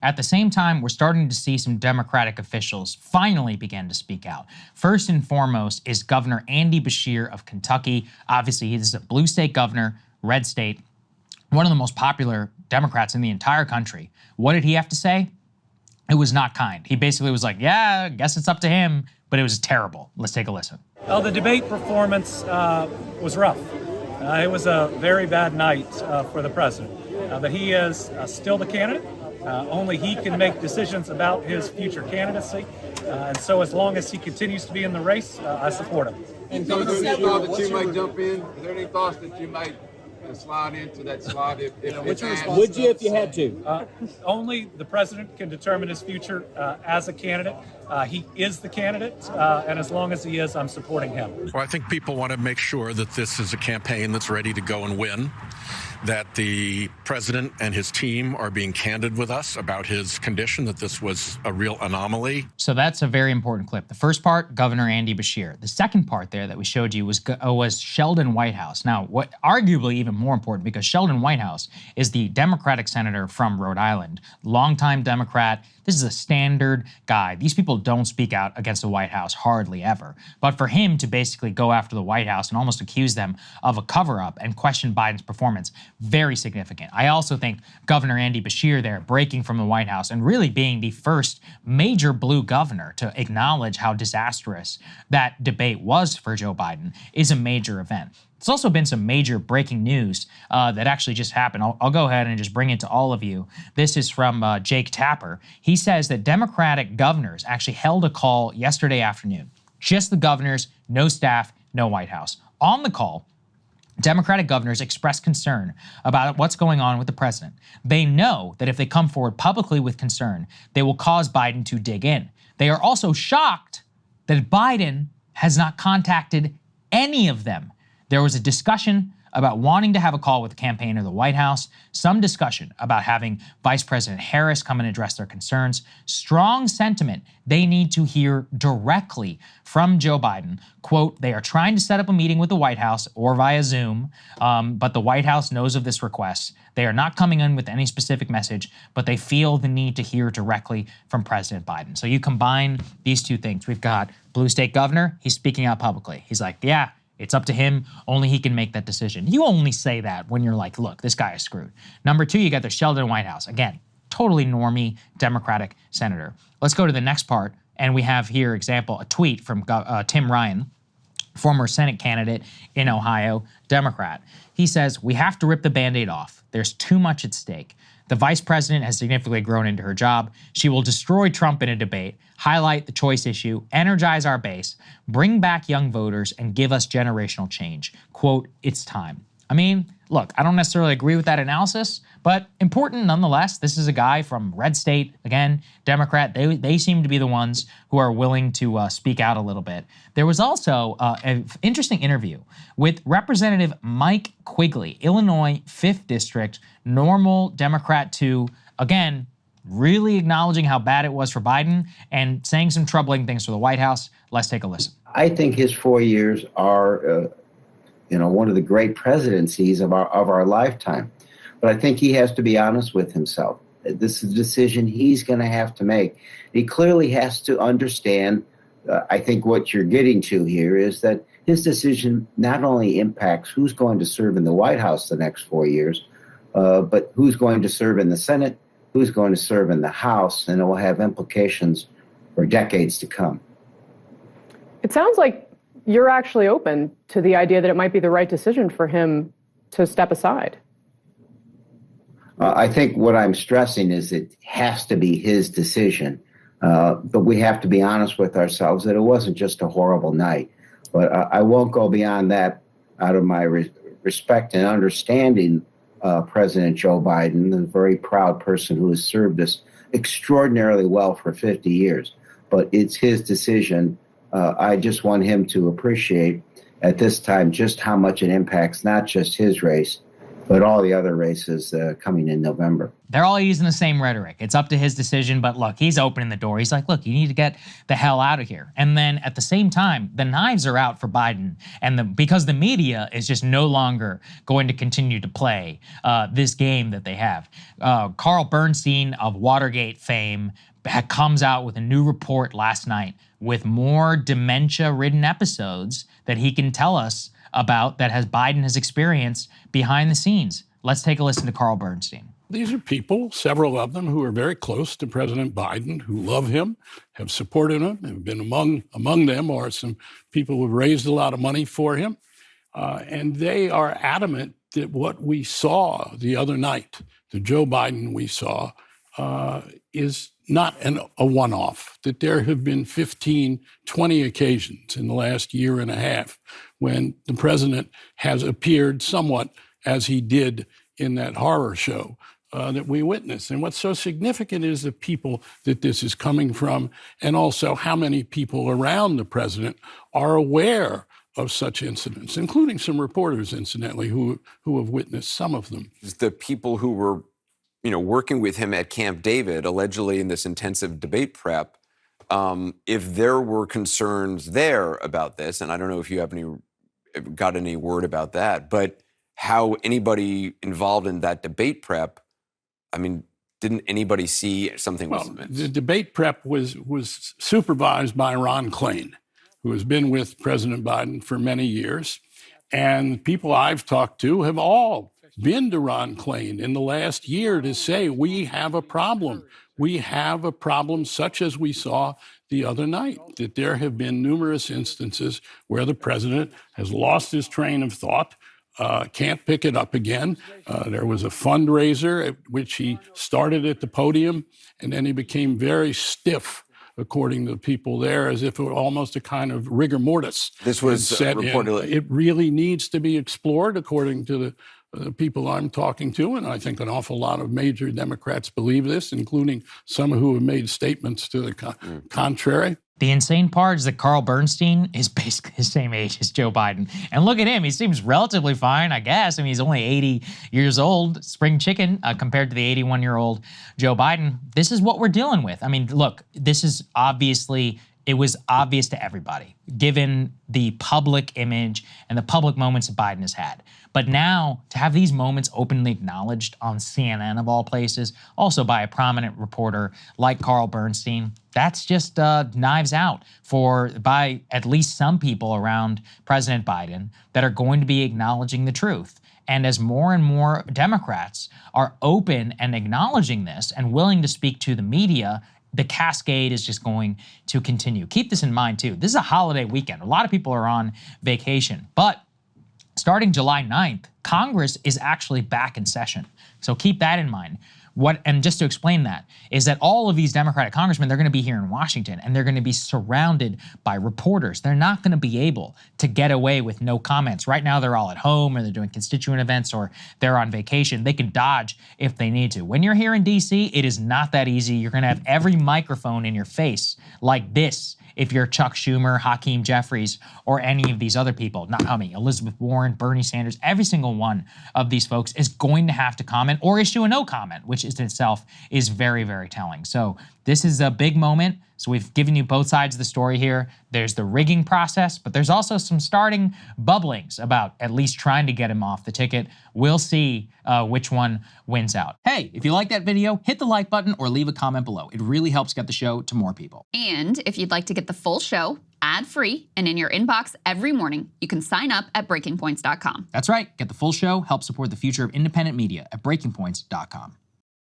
At the same time, we're starting to see some Democratic officials finally begin to speak out. First and foremost is Governor Andy Beshear of Kentucky. Obviously, he's a blue state governor, red state, one of the most popular Democrats in the entire country. What did he have to say? It was not kind. He basically was like, yeah, I guess it's up to him, but it was terrible. Let's take a listen. Well, the debate performance was rough. It was a very bad night for the president. But he is still the candidate. Only he can make decisions about his future candidacy. And so as long as he continues to be in the race, I support him. And so is there any thought that you might jump in? Is there any thoughts that you might slide into that slot if would you if you had to? Only the president can determine his future as a candidate. He is the candidate, and as long as he is, I'm supporting him. Well, I think people want to make sure that this is a campaign that's ready to go and win, that the president and his team are being candid with us about his condition, that this was a real anomaly. So that's a very important clip. The first part, Governor Andy Beshear. The second part there that we showed you was Sheldon Whitehouse. Now, what arguably even more important, because Sheldon Whitehouse is the Democratic senator from Rhode Island, longtime Democrat. This is a standard guy. These people don't speak out against the White House hardly ever. But for him to basically go after the White House and almost accuse them of a cover-up and question Biden's performance, very significant. I also think Governor Andy Beshear there breaking from the White House and really being the first major blue governor to acknowledge how disastrous that debate was for Joe Biden is a major event. There's also been some major breaking news that actually just happened. I'll go ahead and just bring it to all of you. This is from Jake Tapper. He says that Democratic governors actually held a call yesterday afternoon. Just the governors, no staff, no White House. On the call, Democratic governors expressed concern about what's going on with the president. They know that if they come forward publicly with concern, they will cause Biden to dig in. They are also shocked that Biden has not contacted any of them. There was a discussion about wanting to have a call with the campaign or the White House, some discussion about having Vice President Harris come and address their concerns, strong sentiment they need to hear directly from Joe Biden. Quote, they are trying to set up a meeting with the White House or via Zoom, but the White House knows of this request. They are not coming in with any specific message, but they feel the need to hear directly from President Biden. So you combine these two things. We've got blue state governor, he's speaking out publicly. He's like, yeah, it's up to him. Only he can make that decision. You only say that when you're like, look, this guy is screwed. Number two, you got the Sheldon Whitehouse. Again, totally normie Democratic senator. Let's go to the next part. And we have here, example, a tweet from Tim Ryan, former Senate candidate in Ohio, Democrat. He says, we have to rip the Band-Aid off. There's too much at stake. The vice president has significantly grown into her job. She will destroy Trump in a debate, highlight the choice issue, energize our base, bring back young voters, and give us generational change. Quote, it's time. I mean, look, I don't necessarily agree with that analysis, but important nonetheless. This is a guy from red state, again, Democrat. They seem to be the ones who are willing to speak out a little bit. There was also an interesting interview with Representative Mike Quigley, Illinois 5th District, normal Democrat to, again, really acknowledging how bad it was for Biden and saying some troubling things for the White House. Let's take a listen. I think his 4 years are one of the great presidencies of our lifetime. But I think he has to be honest with himself. This is a decision he's going to have to make. He clearly has to understand, I think what you're getting to here is that his decision not only impacts who's going to serve in the White House the next 4 years, but who's going to serve in the Senate, who's going to serve in the House, and it will have implications for decades to come. It sounds like you're actually open to the idea that it might be the right decision for him to step aside. I think what I'm stressing is it has to be his decision, but we have to be honest with ourselves that it wasn't just a horrible night. But I won't go beyond that out of my respect and understanding President Joe Biden, a very proud person who has served us extraordinarily well for 50 years. But it's his decision. I just want him to appreciate at this time just how much it impacts not just his race, but all the other races coming in November. They're all using the same rhetoric. It's up to his decision, but look, he's opening the door. He's like, look, you need to get the hell out of here. And then at the same time, the knives are out for Biden, and because the media is just no longer going to continue to play this game that they have. Carl Bernstein of Watergate fame comes out with a new report last night with more dementia-ridden episodes that he can tell us about that Biden has experienced behind the scenes. Let's take a listen to Carl Bernstein. These are people, several of them, who are very close to President Biden, who love him, have supported him, have been among them are some people who have raised a lot of money for him. And they are adamant that what we saw the other night, the Joe Biden we saw, is not a one-off, that there have been 15, 20 occasions in the last year and a half when the president has appeared somewhat as he did in that horror show that we witnessed. And what's so significant is the people that this is coming from, and also how many people around the president are aware of such incidents, including some reporters, incidentally, who have witnessed some of them. The people who were, working with him at Camp David, allegedly in this intensive debate prep, if there were concerns there about this, and I don't know if you have got any word about that, but how anybody involved in that debate prep, didn't anybody see something was amiss? The debate prep was supervised by Ron Klain, who has been with President Biden for many years. And people I've talked to have all been to Ron Klain in the last year to say, we have a problem. We have a problem such as we saw the other night, that there have been numerous instances where the president has lost his train of thought, can't pick it up again. There was a fundraiser at which he started at the podium, and then he became very stiff, according to the people there, as if it were almost a kind of rigor mortis. This was reportedly. It really needs to be explored, according to the people I'm talking to, and I think an awful lot of major Democrats believe this, including some who have made statements to the contrary. The insane part is that Carl Bernstein is basically the same age as Joe Biden. And look at him. He seems relatively fine, I guess. He's only 80 years old, spring chicken, compared to the 81-year-old Joe Biden. This is what we're dealing with. Look, this is obviously, it was obvious to everybody, given the public image and the public moments that Biden has had. But now, to have these moments openly acknowledged on CNN of all places, also by a prominent reporter like Carl Bernstein, that's just knives out by at least some people around President Biden that are going to be acknowledging the truth. And as more and more Democrats are open and acknowledging this and willing to speak to the media, the cascade is just going to continue. Keep this in mind, too. This is a holiday weekend. A lot of people are on vacation, but starting July 9th, Congress is actually back in session. So keep that in mind. And just to explain that, is that all of these Democratic congressmen, they're going to be here in Washington, and they're going to be surrounded by reporters. They're not going to be able to get away with no comments. Right now, they're all at home, or they're doing constituent events, or they're on vacation. They can dodge if they need to. When you're here in D.C., it is not that easy. You're going to have every microphone in your face like this if you're Chuck Schumer, Hakeem Jeffries, or any of these other people. Elizabeth Warren, Bernie Sanders, every single one of these folks is going to have to comment or issue a no comment, which in itself is very, very telling. So this is a big moment. So we've given you both sides of the story here. There's the rigging process, but there's also some starting bubblings about at least trying to get him off the ticket. We'll see which one wins out. Hey, if you like that video, hit the like button or leave a comment below. It really helps get the show to more people. And if you'd like to get the full show ad-free and in your inbox every morning, you can sign up at breakingpoints.com. That's right. Get the full show, help support the future of independent media at breakingpoints.com.